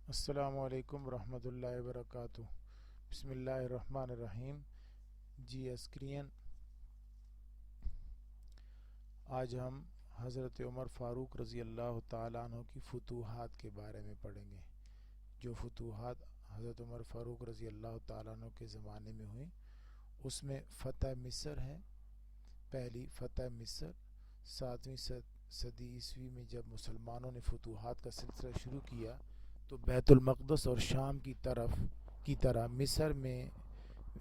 السلام علیکم ورحمۃ اللہ وبرکاتہ۔ بسم اللہ الرحمن الرحیم۔ جی اسکرین آج ہم حضرت عمر فاروق رضی اللہ تعالیٰ عنہ کی فتوحات کے بارے میں پڑھیں گے۔ جو فتوحات حضرت عمر فاروق رضی اللہ تعالیٰ عنہ کے زمانے میں ہوئیں، اس میں فتح مصر ہے۔ پہلی فتح مصر 7ویں صدی عیسوی میں جب مسلمانوں نے فتوحات کا سلسلہ شروع کیا تو بیت المقدس اور شام کی طرح مصر میں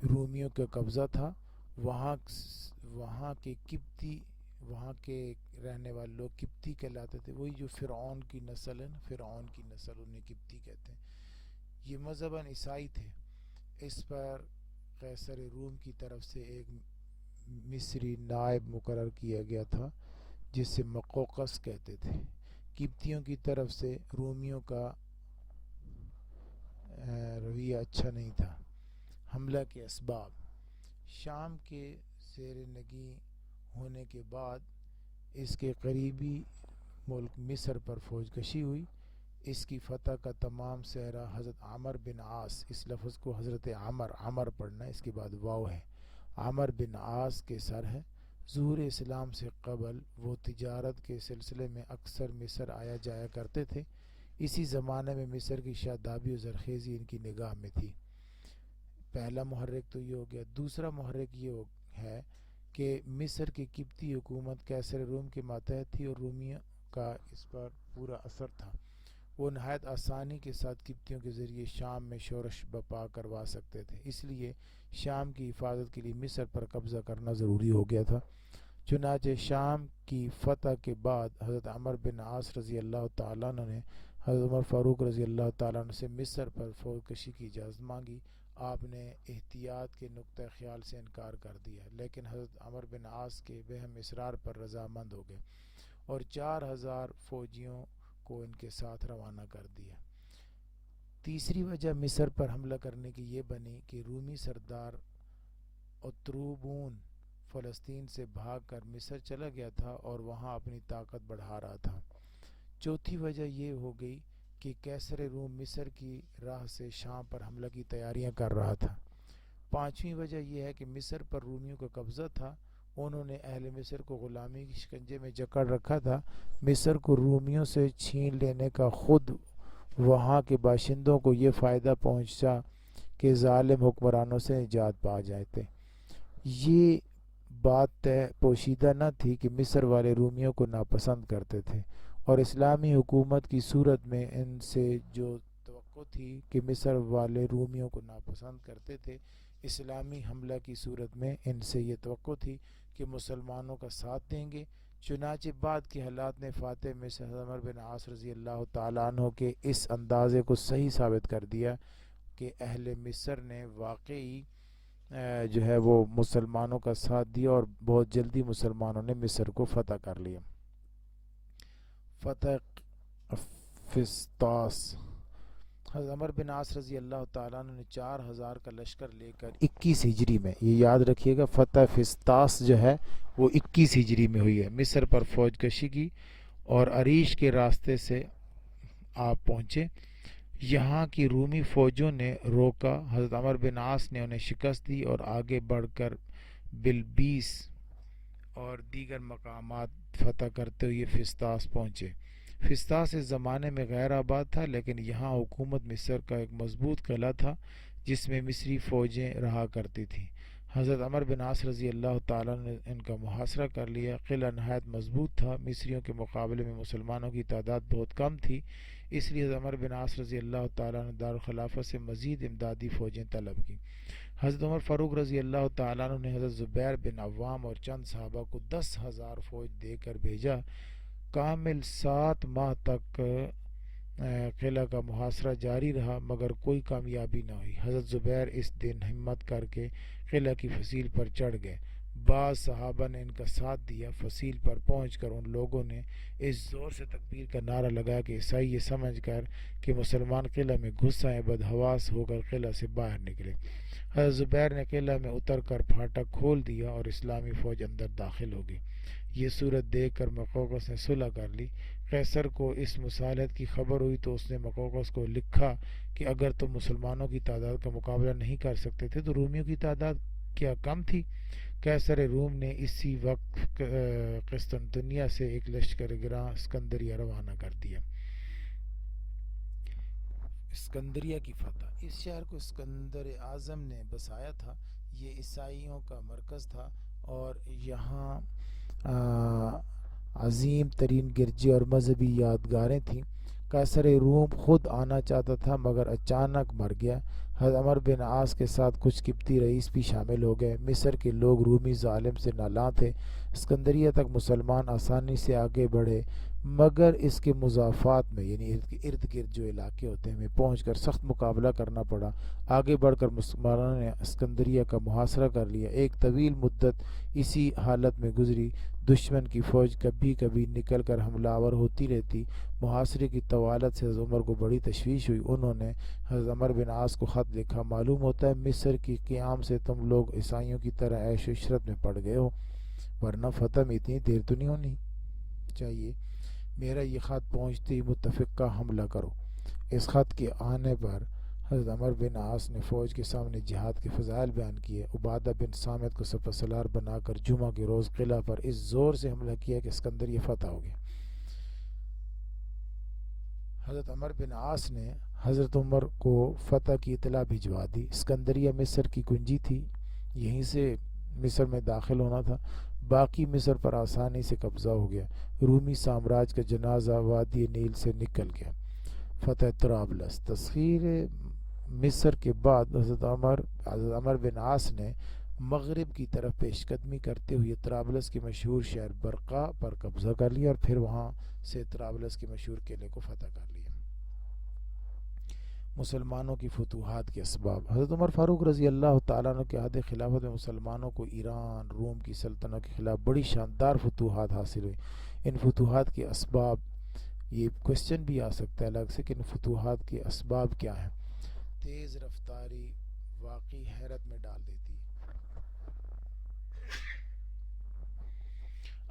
رومیوں کا قبضہ تھا۔ وہاں کے قبطی، وہاں کے رہنے والے لوگ قبطی کہلاتے تھے، وہی جو فرعون کی نسل ہے نا، فرعون کی نسل انہیں قبطی کہتے ہیں۔ یہ مذہباً عیسائی تھے۔ اس پر قیصر روم کی طرف سے ایک مصری نائب مقرر کیا گیا تھا جس سے مقوقس کہتے تھے۔ قبطیوں کی طرف سے رومیوں کا رویہ اچھا نہیں تھا۔ حملہ کے اسباب: شام کے زیر نگیں ہونے کے بعد اس کے قریبی ملک مصر پر فوج کشی ہوئی۔ اس کی فتح کا تمام سہرا حضرت عمر بن عاص، اس لفظ کو حضرت عمر پڑھنا ہے، اس کے بعد واو ہے، عمر بن عاص کے سر ہے۔ ظہور اسلام سے قبل وہ تجارت کے سلسلے میں اکثر مصر آیا جایا کرتے تھے۔ اسی زمانے میں مصر کی شادابی و زرخیزی ان کی نگاہ میں تھی۔ پہلا محرک تو یہ ہو گیا۔ دوسرا محرک یہ ہے کہ مصر کی قبطی حکومت قیصر روم کے ماتحت تھی اور رومیوں کا اس پر پورا اثر تھا۔ وہ نہایت آسانی کے ساتھ قبطیوں کے ذریعے شام میں شورش بپا کروا سکتے تھے، اس لیے شام کی حفاظت کے لیے مصر پر قبضہ کرنا ضروری ہو گیا تھا۔ چنانچہ شام کی فتح کے بعد حضرت عمر بن عاص رضی اللہ تعالیٰ عنہ نے حضرت عمر فاروق رضی اللہ تعالیٰ عنہ سے مصر پر فوج کشی کی اجازت مانگی۔ آپ نے احتیاط کے نقطہ خیال سے انکار کر دیا، لیکن حضرت عمر بن عاص کے بہم اصرار پر رضامند ہو گئے اور 4000 فوجیوں کو ان کے ساتھ روانہ کر دیا۔ تیسری وجہ مصر پر حملہ کرنے کی یہ بنی کہ رومی سردار اتروبون فلسطین سے بھاگ کر مصر چلا گیا تھا اور وہاں اپنی طاقت بڑھا رہا تھا۔ چوتھی وجہ یہ ہو گئی کہ قیصر روم مصر کی راہ سے شام پر حملہ کی تیاریاں کر رہا تھا۔ پانچویں وجہ یہ ہے کہ مصر پر رومیوں کا قبضہ تھا، انہوں نے اہل مصر کو غلامی کی شکنجے میں جکڑ رکھا تھا۔ مصر کو رومیوں سے چھین لینے کا خود وہاں کے باشندوں کو یہ فائدہ پہنچا کہ ظالم حکمرانوں سے نجات پا جاتے۔ یہ بات پوشیدہ نہ تھی کہ مصر والے رومیوں کو ناپسند کرتے تھے، اور اسلامی حکومت کی صورت میں ان سے جو توقع تھی کہ مصر والے رومیوں کو ناپسند کرتے تھے، اسلامی حملہ کی صورت میں ان سے یہ توقع تھی کہ مسلمانوں کا ساتھ دیں گے۔ چنانچہ بعد کے حالات نے فاتح مصر عمر بن عاص رضی اللہ تعالیٰ عنہ کے اس اندازے کو صحیح ثابت کر دیا کہ اہل مصر نے واقعی جو ہے وہ مسلمانوں کا ساتھ دیا اور بہت جلدی مسلمانوں نے مصر کو فتح کر لیا۔ فتح فسطاس: حضرت عمر بن عاص رضی اللہ تعالیٰ عنہ نے 4000 کا لشکر لے کر 21 ہجری میں، یہ یاد رکھیے گا، فتح فسطاس جو ہے وہ 21 ہجری میں ہوئی ہے، مصر پر فوج کشی کی اور عریش کے راستے سے آپ پہنچے۔ یہاں کی رومی فوجوں نے روکا، حضرت عمر بن عاص نے انہیں شکست دی اور آگے بڑھ کر بلبیس اور دیگر مقامات فتح کرتے ہوئے فسطاس پہنچے۔ فسطاس اس زمانے میں غیر آباد تھا، لیکن یہاں حکومت مصر کا ایک مضبوط قلعہ تھا جس میں مصری فوجیں رہا کرتی تھیں۔ حضرت عمر بن عاص رضی اللہ تعالیٰ نے ان کا محاصرہ کر لیا۔ قلعہ نہایت مضبوط تھا، مصریوں کے مقابلے میں مسلمانوں کی تعداد بہت کم تھی، اس لیے حضرت عمر بن عاص رضی اللہ تعالیٰ نے دارالخلافت سے مزید امدادی فوجیں طلب کی۔ حضرت عمر فاروق رضی اللہ تعالیٰ عنہ نے حضرت زبیر بن عوام اور چند صحابہ کو 10,000 فوج دے کر بھیجا۔ کامل 7 ماہ تک قلعہ کا محاصرہ جاری رہا مگر کوئی کامیابی نہ ہوئی۔ حضرت زبیر اس دن ہمت کر کے قلعہ کی فصیل پر چڑھ گئے۔ بعض صحابہ نے ان کا ساتھ دیا۔ فصیل پر پہنچ کر ان لوگوں نے اس زور سے تکبیر کا نعرہ لگایا کہ عیسائی یہ سمجھ کر کہ مسلمان قلعہ میں گھس آئے بدحواس ہو کر قلعہ سے باہر نکلے۔ حضرت زبیر نے قلعہ میں اتر کر پھاٹک کھول دیا اور اسلامی فوج اندر داخل ہو گئی۔ یہ صورت دیکھ کر مقوقس نے صلح کر لی۔ قیصر کو اس مصالحت کی خبر ہوئی تو اس نے مقوقس کو لکھا کہ اگر تم مسلمانوں کی تعداد کا مقابلہ نہیں کر سکتے تھے تو رومیوں کی تعداد کیا کم تھی؟ قیصر روم نے اسی وقت قسطنطنیہ سے ایک لشکر گراں اسکندریہ روانہ کر دیا۔ اسکندریہ کی فتح۔ اس شہر کو اسکندر اعظم نے بسایا تھا۔ یہ عیسائیوں کا مرکز تھا اور یہاں عظیم ترین گرجے اور مذہبی یادگاریں تھیں۔ قیصر روم خود آنا چاہتا تھا مگر اچانک مر گیا۔ حضرت عمر بن عاص کے ساتھ کچھ قبطی رئیس بھی شامل ہو گئے۔ مصر کے لوگ رومی ظالم سے نالاں تھے۔ اسکندریہ تک مسلمان آسانی سے آگے بڑھے مگر اس کے مضافات میں یعنی ارد گرد جو علاقے ہوتے ہیں میں پہنچ کر سخت مقابلہ کرنا پڑا۔ آگے بڑھ کر مسلمانوں نے اسکندریہ کا محاصرہ کر لیا۔ ایک طویل مدت اسی حالت میں گزری۔ دشمن کی فوج کبھی کبھی نکل کر حملہ آور ہوتی رہتی۔ محاصرے کی طوالت سے حضرت عمر کو بڑی تشویش ہوئی۔ انہوں نے حضرت عمر بن عاص کو خط لکھا، معلوم ہوتا ہے مصر کی قیام سے تم لوگ عیسائیوں کی طرح عیش و عشرت میں پڑ گئے ہو، ورنہ فتح میں اتنی دیر تو نہیں ہونی چاہیے۔ میرا یہ خط پہنچتے ہی متفقہ حملہ کرو۔ اس خط کے آنے پر حضرت عمر بن عاص نے فوج کے سامنے جہاد کے فضائل بیان کیے۔ عبادہ بن صامت کو سپہ سالار بنا کر جمعہ کے روز قلعہ پر اس زور سے حملہ کیا کہ اسکندریہ فتح ہو گیا۔ حضرت عمر بن عاص نے حضرت عمر کو فتح کی اطلاع بھجوا دی۔ اسکندریہ مصر کی کنجی تھی، یہیں سے مصر میں داخل ہونا تھا۔ باقی مصر پر آسانی سے قبضہ ہو گیا۔ رومی سامراج کا جنازہ وادی نیل سے نکل گیا۔ فتح طرابلس۔ تسخیر مصر کے بعد حضرت عمر بن عاص نے مغرب کی طرف پیش قدمی کرتے ہوئے طرابلس کے مشہور شہر برقہ پر قبضہ کر لیا اور پھر وہاں سے طرابلس کے مشہور قلعے کو فتح کر لیا۔ مسلمانوں کی فتوحات کے اسباب۔ حضرت عمر فاروق رضی اللہ تعالیٰ عنہ کے عہد خلافت میں مسلمانوں کو ایران روم کی سلطنتوں کے خلاف بڑی شاندار فتوحات حاصل ہوئی۔ ان فتوحات کے اسباب، یہ کوشچن بھی آ سکتا ہے الگ سے کہ ان فتوحات کے اسباب کیا ہیں۔ تیز رفتاری واقعی حیرت میں ڈال دیتی ہے۔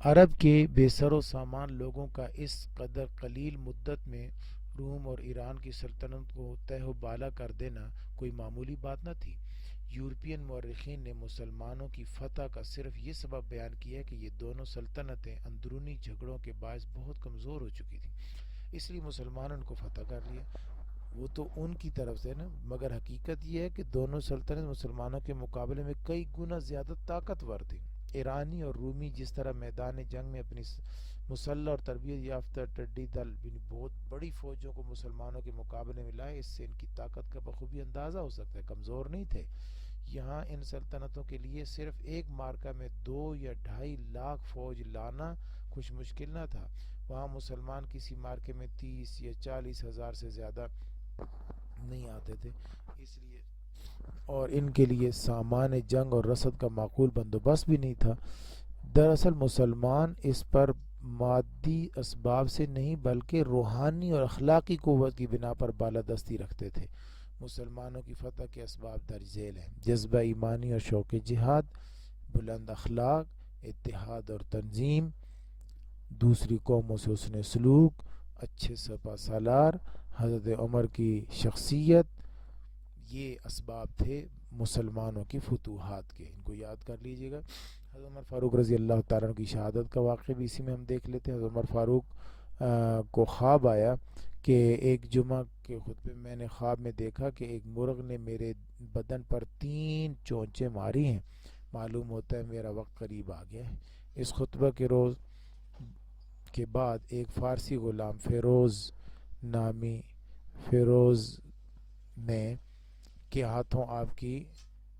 عرب کے بے سر و سامان لوگوں کا اس قدر قلیل مدت میں روم اور ایران کی سلطنت کو تہ و بالا کر دینا کوئی معمولی بات نہ تھی۔ یورپین مورخین نے مسلمانوں کی فتح کا صرف یہ سبب بیان کیا کہ یہ دونوں سلطنتیں اندرونی جھگڑوں کے باعث بہت کمزور ہو چکی تھیں، اس لیے مسلمانوں نے کو فتح کر لیا۔ وہ تو ان کی طرف سے نا، مگر حقیقت یہ ہے کہ دونوں سلطنت مسلمانوں کے مقابلے میں کئی گنا زیادہ طاقتور تھیں۔ ایرانی اور رومی جس طرح میدان جنگ میں اپنی مسلح اور تربیت یافتہ ٹڈی دل بہت بڑی فوجوں کو مسلمانوں کے مقابلے میں لائے، اس سے ان کی طاقت کا بخوبی اندازہ ہو سکتا ہے، کمزور نہیں تھے۔ یہاں ان سلطنتوں کے لیے صرف ایک مارکہ میں 2 یا 2.5 لاکھ فوج لانا کچھ مشکل نہ تھا۔ وہاں مسلمان کسی مارکے میں 30 یا 40 ہزار سے زیادہ نہیں آتے تھے، اس لیے اور ان کے لیے سامان جنگ اور رسد کا معقول بندوبست بھی نہیں تھا۔ دراصل مسلمان اس پر مادی اسباب سے نہیں بلکہ روحانی اور اخلاقی قوت کی بنا پر بالادستی رکھتے تھے۔ مسلمانوں کی فتح کے اسباب درج ذیل ہیں: جذبہ ایمانی اور شوق جہاد، بلند اخلاق، اتحاد اور تنظیم، دوسری قوموں سے حسن سلوک، اچھے سپہ سالار، حضرت عمر کی شخصیت، یہ اسباب تھے مسلمانوں کی فتوحات کے، ان کو یاد کر لیجئے گا۔ حضرت عمر فاروق رضی اللہ تعالیٰ عنہ کی شہادت کا واقعہ بھی اسی میں ہم دیکھ لیتے ہیں۔ حضرت عمر فاروق کو خواب آیا کہ ایک جمعہ کے خطبے میں میں نے خواب میں دیکھا کہ ایک مرغ نے میرے بدن پر 3 چونچیں ماری ہیں، معلوم ہوتا ہے میرا وقت قریب آ گیا ہے۔ اس خطبہ کے روز کے بعد ایک فارسی غلام فیروز نے کے ہاتھوں آپ کی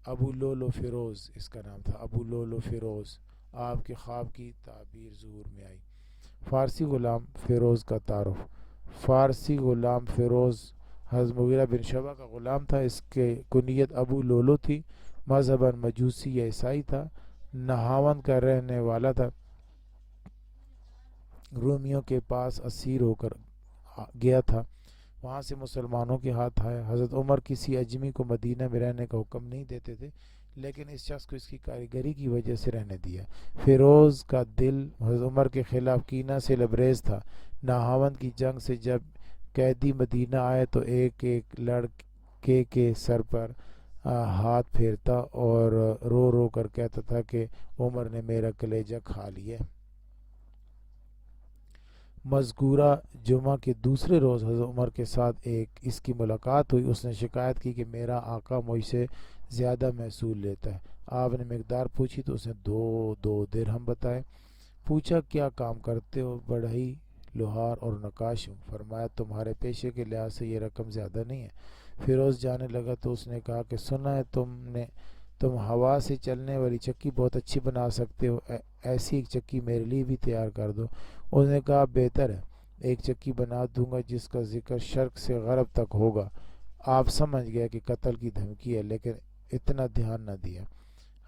ابو لولو فیروز، اس کا نام تھا ابو لولو فیروز، آپ کے خواب کی تعبیر ظہور میں آئی۔ فارسی غلام فیروز کا تعارف۔ فارسی غلام فیروز حضرت مغیرہ بن شعبہ کا غلام تھا۔ اس کے کنیت ابو لولو تھی۔ مذہباً مجوسی یا عیسائی تھا۔ نہاون کا رہنے والا تھا، رومیوں کے پاس اسیر ہو کر گیا تھا، وہاں سے مسلمانوں کے ہاتھ آیا۔ حضرت عمر کسی اجمی کو مدینہ میں رہنے کا حکم نہیں دیتے تھے، لیکن اس شخص کو اس کی کاریگری کی وجہ سے رہنے دیا۔ فیروز کا دل حضرت عمر کے خلاف کینہ سے لبریز تھا۔ نہاون کی جنگ سے جب قیدی مدینہ آئے تو ایک ایک لڑکے کے سر پر ہاتھ پھیرتا اور رو رو کر کہتا تھا کہ عمر نے میرا کلیجہ کھا لیا۔ مذکورہ جمعہ کے دوسرے روز حضرت عمر کے ساتھ اس کی ملاقات ہوئی۔ اس نے شکایت کی کہ میرا آقا مجھ سے زیادہ محصول لیتا ہے۔ آپ نے مقدار پوچھی تو اس نے 2 درہم بتائے۔ پوچھا کیا کام کرتے ہو؟ بڑھئی، لوہار اور نقاش ہوں۔ فرمایا تمہارے پیشے کے لحاظ سے یہ رقم زیادہ نہیں ہے۔ فیروز جانے لگا تو اس نے کہا کہ سنا ہے تم ہوا سے چلنے والی چکی بہت اچھی بنا سکتے ہو، ایسی ایک چکی میرے لیے بھی تیار کر دو۔ اس نے کہا بہتر ہے، ایک چکی بنا دوں گا جس کا ذکر شرق سے غرب تک ہوگا۔ آپ سمجھ گیا کہ قتل کی دھمکی ہے، لیکن اتنا دھیان نہ دیا۔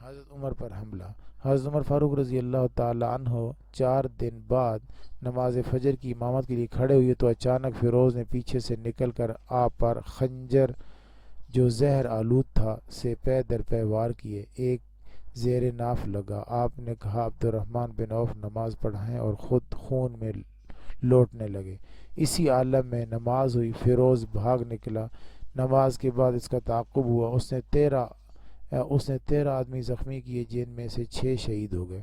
حضرت عمر پر حملہ۔ حضرت عمر فاروق رضی اللہ تعالی عنہ 4 دن بعد نماز فجر کی امامت کے لیے کھڑے ہوئے تو اچانک فیروز نے پیچھے سے نکل کر آپ پر خنجر جو زہر آلود تھا سے پے در پے وار کیے۔ ایک زیر ناف لگا۔ آپ نے کہا عبدالرحمن بن عوف نماز پڑھائیں اور خود خون میں لوٹنے لگے۔ اسی عالم میں نماز ہوئی۔ فیروز بھاگ نکلا۔ نماز کے بعد اس کا تعاقب ہوا۔ اس نے 13 آدمی زخمی کیے، جن میں سے 6 شہید ہو گئے۔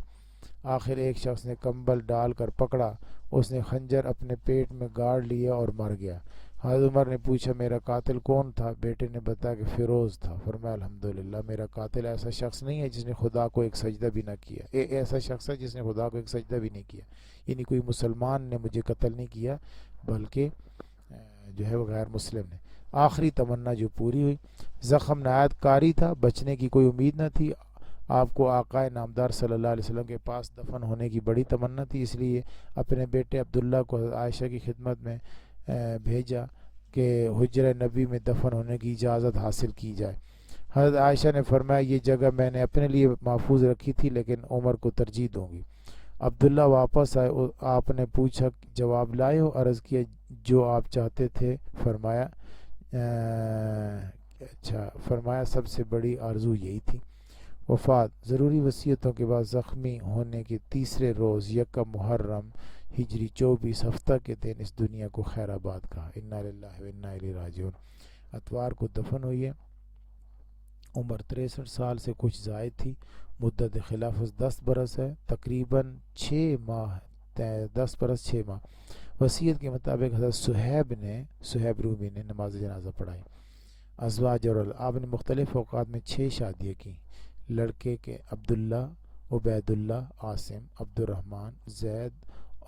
آخر ایک شخص نے کمبل ڈال کر پکڑا، اس نے خنجر اپنے پیٹ میں گاڑ لیا اور مر گیا۔ حضرت عمر نے پوچھا میرا قاتل کون تھا؟ بیٹے نے بتایا کہ فیروز تھا۔ فرمایا الحمدللہ، میرا قاتل ایسا شخص نہیں ہے جس نے خدا کو ایک سجدہ بھی نہ کیا، ایسا شخص ہے جس نے خدا کو ایک سجدہ بھی نہیں کیا، یعنی کوئی مسلمان نے مجھے قتل نہیں کیا بلکہ جو ہے وہ غیر مسلم نے۔ آخری تمنا جو پوری ہوئی۔ زخم نہایت کاری تھا، بچنے کی کوئی امید نہ تھی۔ آپ کو آقائے نامدار صلی اللہ علیہ وسلم کے پاس دفن ہونے کی بڑی تمنا تھی، اس لیے اپنے بیٹے عبداللہ کو حضرت عائشہ کی خدمت میں بھیجا کہ حجرہ نبی میں دفن ہونے کی اجازت حاصل کی جائے۔ حضرت عائشہ نے فرمایا یہ جگہ میں نے اپنے لیے محفوظ رکھی تھی، لیکن عمر کو ترجیح دوں گی۔ عبداللہ واپس آئے، آپ نے پوچھا جواب لائے ہو؟ عرض کیا جو آپ چاہتے تھے۔ فرمایا سب سے بڑی آرزو یہی تھی۔ وفات۔ ضروری وصیتوں کے بعد زخمی ہونے کے تیسرے روز یکم محرم ہجری 24 ہفتہ کے دن اس دنیا کو خیر آباد کہا۔ انا للہ و انا الیہ راجعون۔ اتوار کو دفن ہوئی ہے۔ عمر 63 سال سے کچھ زائد تھی۔ مدت خلافت 10 برس ہے، تقریباً 6 ماہ 10 برس 6 ماہ۔ وصیت کے مطابق حضرت صہیب رومی نے نماز جنازہ پڑھائی۔ ازواج اور آپ نے مختلف اوقات میں 6 شادیاں کی۔ لڑکے کے عبداللہ، عبید اللہ، عاصم، عبد الرحمن، زید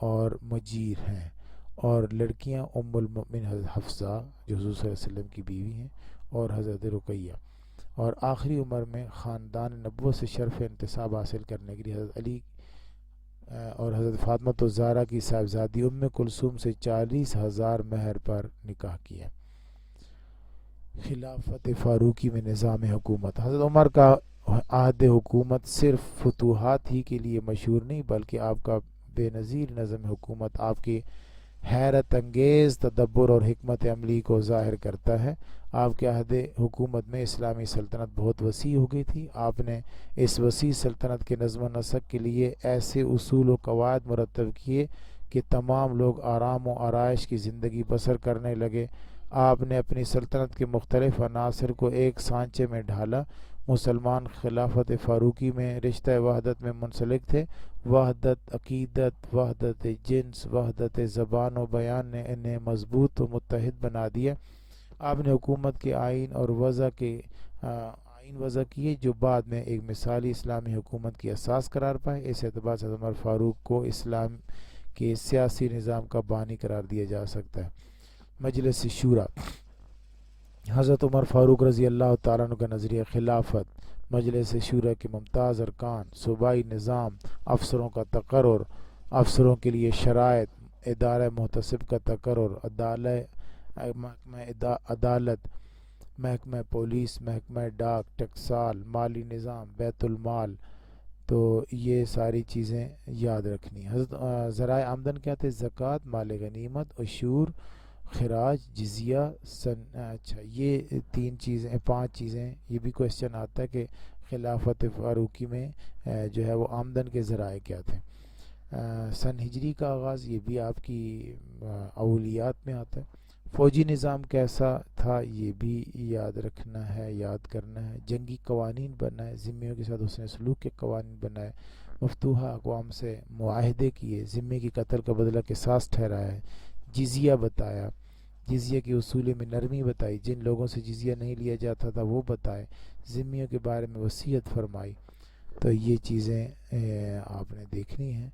اور مجیر ہیں، اور لڑکیاں ام المؤمن حضرت حفصہ جو حضور صلی اللہ علیہ وسلم کی بیوی ہیں، اور حضرت رقیہ۔ اور آخری عمر میں خاندان نبوت سے شرف انتصاب حاصل کرنے کے لیے حضرت علی اور حضرت فاطمہ الزہرا کی صاحبزادی ام کلثوم سے 40,000 مہر پر نکاح کیا۔ خلافت فاروقی میں نظام حکومت۔ حضرت عمر کا عہد حکومت صرف فتوحات ہی کے لیے مشہور نہیں، بلکہ آپ کا بے نظیر نظم حکومت آپ کی حیرت انگیز تدبر اور حکمت عملی کو ظاہر کرتا ہے۔ آپ کے عہد حکومت میں اسلامی سلطنت بہت وسیع ہو گئی تھی۔ آپ نے اس وسیع سلطنت کے نظم و نسق کے لیے ایسے اصول و قواعد مرتب کیے کہ تمام لوگ آرام و آرائش کی زندگی بسر کرنے لگے۔ آپ نے اپنی سلطنت کے مختلف عناصر کو ایک سانچے میں ڈھالا۔ مسلمان خلافت فاروقی میں رشتہ وحدت میں منسلک تھے۔ وحدت عقیدت، وحدت جنس، وحدت زبان و بیان نے انہیں مضبوط و متحد بنا دیا۔ آپ نے حکومت کے آئین وضع کیے جو بعد میں ایک مثالی اسلامی حکومت کی اساس قرار پائے۔ اس اعتبار سے عمر فاروق کو اسلام کے سیاسی نظام کا بانی قرار دیا جا سکتا ہے۔ مجلس شورا۔ حضرت عمر فاروق رضی اللہ تعالیٰ عنہ کا نظریہ خلافت۔ مجلس شورا کے ممتاز ارکان: صوبائی نظام، افسروں کا تقرر، افسروں کے لیے شرائط، ادارہ محتسب کا تقرر، عدالت، محکمہ پولیس، محکمہ ڈاک، ٹکسال، مالی نظام، بیت المال، تو یہ ساری چیزیں یاد رکھنی. حضرت ذرائع آمدن کیا تھے؟ زکوٰۃ، مال غنیمت، عشور، خراج، جزیہ، اچھا یہ 5 چیزیں. یہ بھی کوشچن آتا ہے کہ خلافت فاروقی میں جو ہے وہ آمدن کے ذرائع کیا تھے. سن ہجری کا آغاز، یہ بھی آپ کی اولیات میں آتا ہے. فوجی نظام کیسا تھا، یہ بھی یاد رکھنا ہے، یاد کرنا ہے. جنگی قوانین بنائے، ذمیوں کے ساتھ حسن سلوک کے قوانین بنائے. مفتوحہ اقوام سے معاہدے کیے، ذمے کی قتل کا بدلہ قصاص ٹھہرایا ہے. جزیہ بتایا، جزیہ کے اصول میں نرمی بتائی، جن لوگوں سے جزیہ نہیں لیا جاتا تھا وہ بتائے. ذمیوں کے بارے میں وصیت فرمائی. تو یہ چیزیں آپ نے دیکھنی ہیں.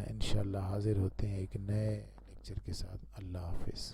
انشاءاللہ حاضر ہوتے ہیں ایک نئے لیکچر کے ساتھ. اللہ حافظ.